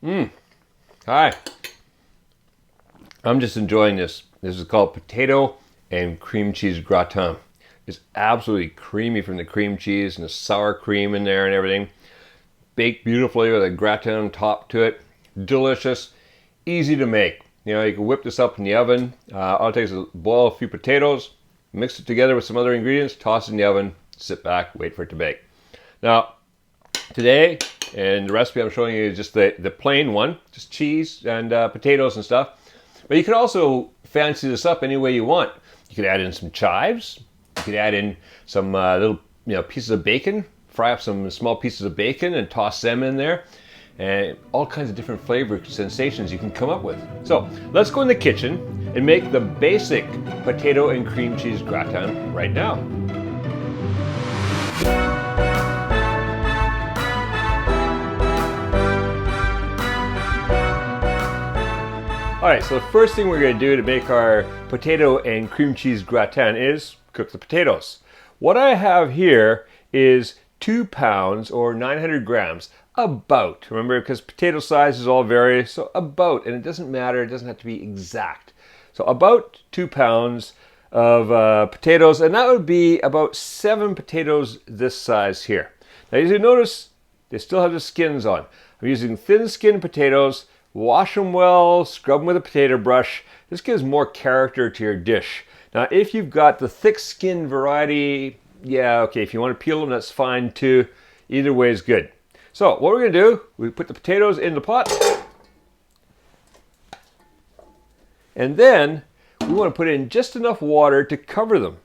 Hi. I'm just enjoying this. This is called potato and cream cheese gratin. It's absolutely creamy from the cream cheese and the sour cream in there and everything. Baked beautifully with a gratin top to it. Delicious, easy to make. You know, you can whip this up in the oven. All it takes is boil a few potatoes, mix it together with some other ingredients, toss it in the oven, sit back, wait for it to bake. Now, today, and the recipe I'm showing you is just the plain one, just cheese and potatoes and stuff. But you can also fancy this up any way you want. You could add in some chives. You could add in some little pieces of bacon. Fry up some small pieces of bacon and toss them in there. And all kinds of different flavor sensations you can come up with. So let's go in the kitchen and make the basic potato and cream cheese gratin right now. All right, so the first thing we're going to do to make our potato and cream cheese gratin is cook the potatoes. What I have here is 2 pounds or 900 grams, about. Remember, because potato sizes all vary, so about, and it doesn't matter, it doesn't have to be exact. So about 2 pounds of potatoes, and that would be about 7 potatoes this size here. Now, as you notice, they still have the skins on. I'm using thin-skinned potatoes. Wash them well, scrub them with a potato brush. This gives more character to your dish. Now, if you've got the thick-skinned variety, yeah, okay, if you want to peel them, that's fine too. Either way is good. So what we're going to do, we put the potatoes in the pot. And then we want to put in just enough water to cover them.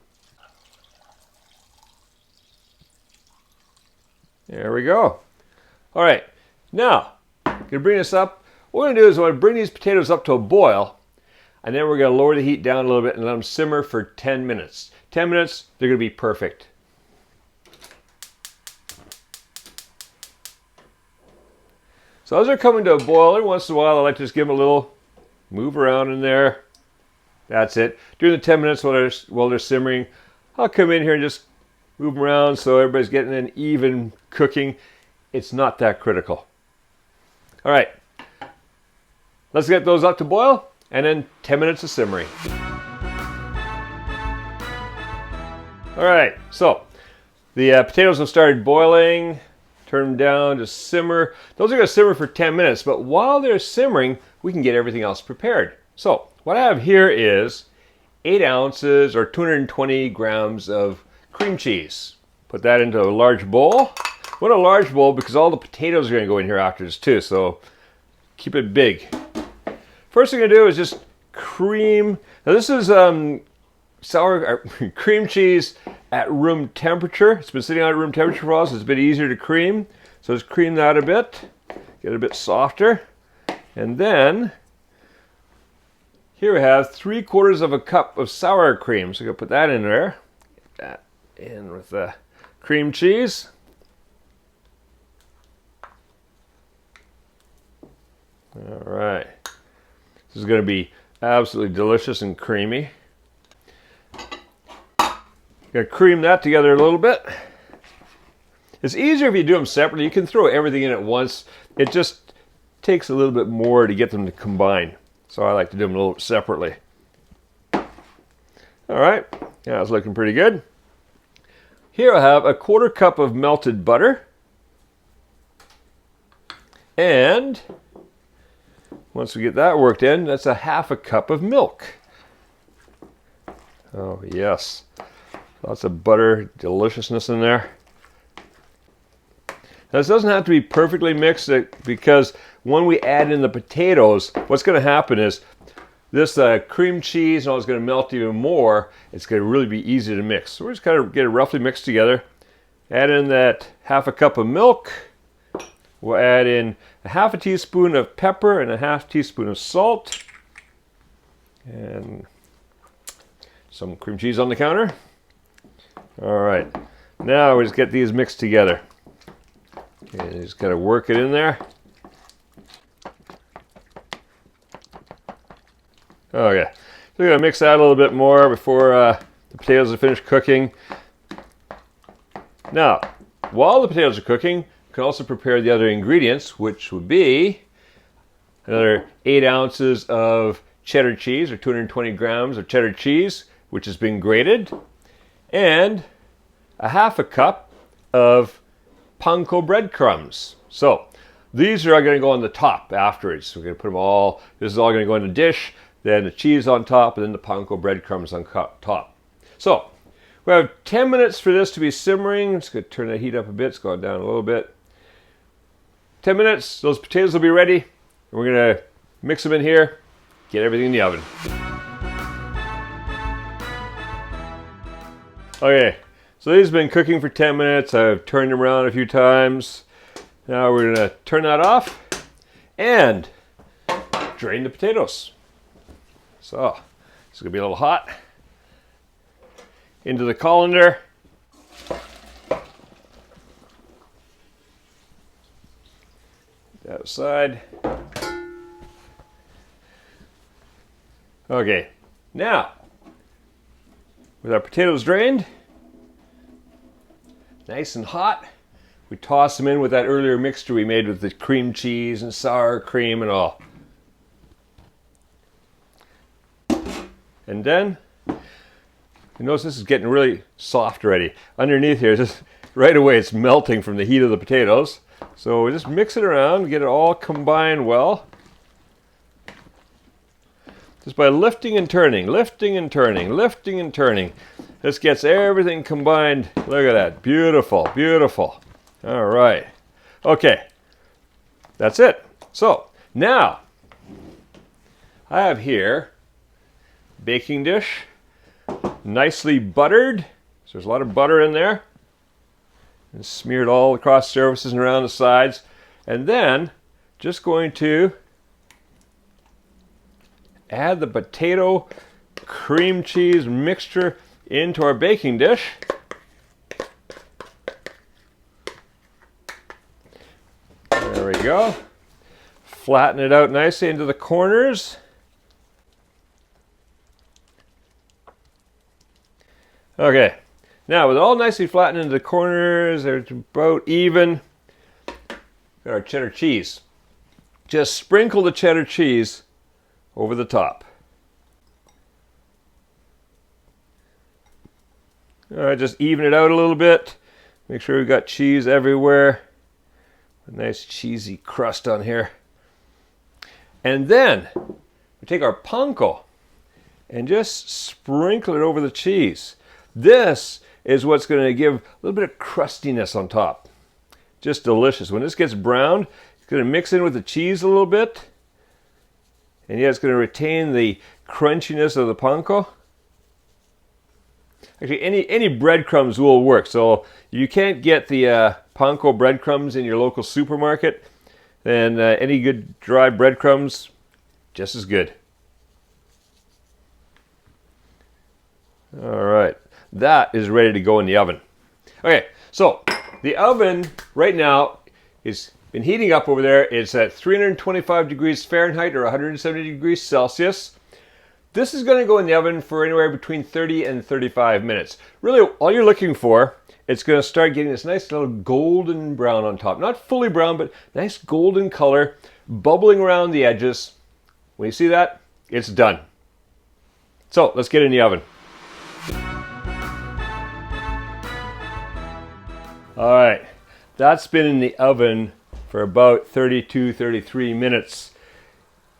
There we go. All right, now, I'm going to bring this up. What we're going to do is we're going to bring these potatoes up to a boil, and then we're going to lower the heat down a little bit and let them simmer for 10 minutes. 10 minutes, they're going to be perfect. So as they're coming to a boil, every once in a while I like to just give them a little move around in there. That's it. During the 10 minutes while they're simmering, I'll come in here and just move them around so everybody's getting an even cooking. It's not that critical. All right. Let's get those up to boil, and then 10 minutes of simmering. All right, so the potatoes have started boiling. Turn them down to simmer. Those are going to simmer for 10 minutes, but while they're simmering, we can get everything else prepared. So what I have here is 8 ounces or 220 grams of cream cheese. Put that into a large bowl. I want a large bowl because all the potatoes are going to go in here after this too, so keep it big. First thing I'm going to do is just cream. Now this is cream cheese at room temperature. It's been sitting at room temperature for a while, so it's a bit easier to cream. So just cream that a bit, get it a bit softer. And then here we have 3/4 of a cup of sour cream. So I'm going to put that in there. Get that in with the cream cheese. All right. This is going to be absolutely delicious and creamy. Going to cream that together a little bit. It's easier if you do them separately. You can throw everything in at once. It just takes a little bit more to get them to combine. So I like to do them a little separately. All right. Yeah, it's looking pretty good. Here I have 1/4 cup of melted butter. And once we get that worked in, that's 1/2 cup of milk. Oh, yes. Lots of butter deliciousness in there. Now, this doesn't have to be perfectly mixed because when we add in the potatoes, what's going to happen is this cream cheese and all is going to melt even more. It's going to really be easy to mix. So we're just kind of get it roughly mixed together. Add in that 1/2 cup of milk. We'll add in 1/2 teaspoon of pepper and 1/2 teaspoon of salt. And some cream cheese on the counter. All right, now we just get these mixed together. Okay, just got to work it in there. Okay, so we're going to mix that a little bit more before the potatoes are finished cooking. Now, while the potatoes are cooking, you can also prepare the other ingredients, which would be another 8 ounces of cheddar cheese, or 220 grams of cheddar cheese, which has been grated, and a half a cup of Panko breadcrumbs. So these are going to go on the top afterwards. So we're going to put them all, this is all going to go in a dish, then the cheese on top, and then the Panko breadcrumbs on top. So we have 10 minutes for this to be simmering. Just going to turn the heat up a bit. It's gone down a little bit. 10 minutes, those potatoes will be ready. And we're going to mix them in here, get everything in the oven. Okay, so these have been cooking for 10 minutes. I've turned them around a few times. Now we're going to turn that off and drain the potatoes. So, it's going to be a little hot. Into the colander. That aside. Okay, now, with our potatoes drained, nice and hot, we toss them in with that earlier mixture we made with the cream cheese and sour cream and all. And then, you notice this is getting really soft already. Underneath here, just right away it's melting from the heat of the potatoes. So we just mix it around, get it all combined well. Just by lifting and turning, lifting and turning, lifting and turning. This gets everything combined. Look at that, beautiful, beautiful. All right, okay, that's it. So now, I have here baking dish, nicely buttered. So there's a lot of butter in there. And smeared all across surfaces and around the sides. And then, just going to add the potato cream cheese mixture into our baking dish. There we go. Flatten it out nicely into the corners. Okay, now with it all nicely flattened into the corners, they're about even. Got our cheddar cheese. Just sprinkle the cheddar cheese over the top. All right, just even it out a little bit. Make sure we've got cheese everywhere. A nice cheesy crust on here. And then we take our panko and just sprinkle it over the cheese. This is what's going to give a little bit of crustiness on top. Just delicious. When this gets browned, it's going to mix in with the cheese a little bit. And yeah, it's going to retain the crunchiness of the panko. Actually, any breadcrumbs will work. So you can't get the panko breadcrumbs in your local supermarket, then any good dry breadcrumbs, just as good. All right. That is ready to go in the oven. Okay, so the oven right now is been heating up over there. It's at 325 degrees Fahrenheit or 170 degrees Celsius. This is going to go in the oven for anywhere between 30 and 35 minutes. Really, all you're looking for, it's going to start getting this nice little golden brown on top. Not fully brown, but nice golden color, bubbling around the edges. When you see that, it's done. So let's get in the oven. All right, that's been in the oven for about 33 minutes.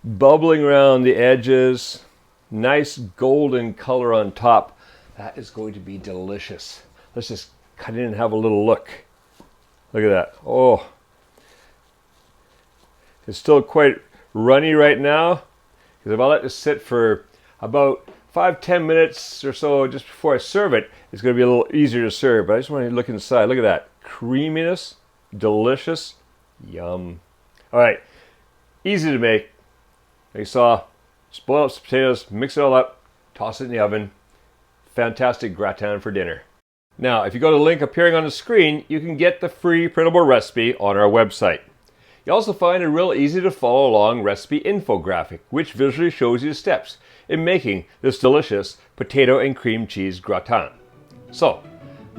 Bubbling around the edges, nice golden color on top. That is going to be delicious. Let's just cut in and have a little look. Look at that. Oh, it's still quite runny right now because if I let this sit for about 5-10 minutes or so just before I serve it, it's going to be a little easier to serve. But I just want to look inside. Look at that. Creaminess. Delicious. Yum. All right. Easy to make. Like you saw, just boil up some potatoes, mix it all up, toss it in the oven. Fantastic gratin for dinner. Now, if you go to the link appearing on the screen, you can get the free printable recipe on our website. You also find a real easy to follow along recipe infographic, which visually shows you the steps in making this delicious potato and cream cheese gratin. So,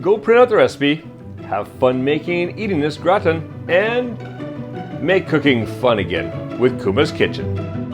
go print out the recipe, have fun making and eating this gratin, and Make cooking fun again with Kuma's Kitchen.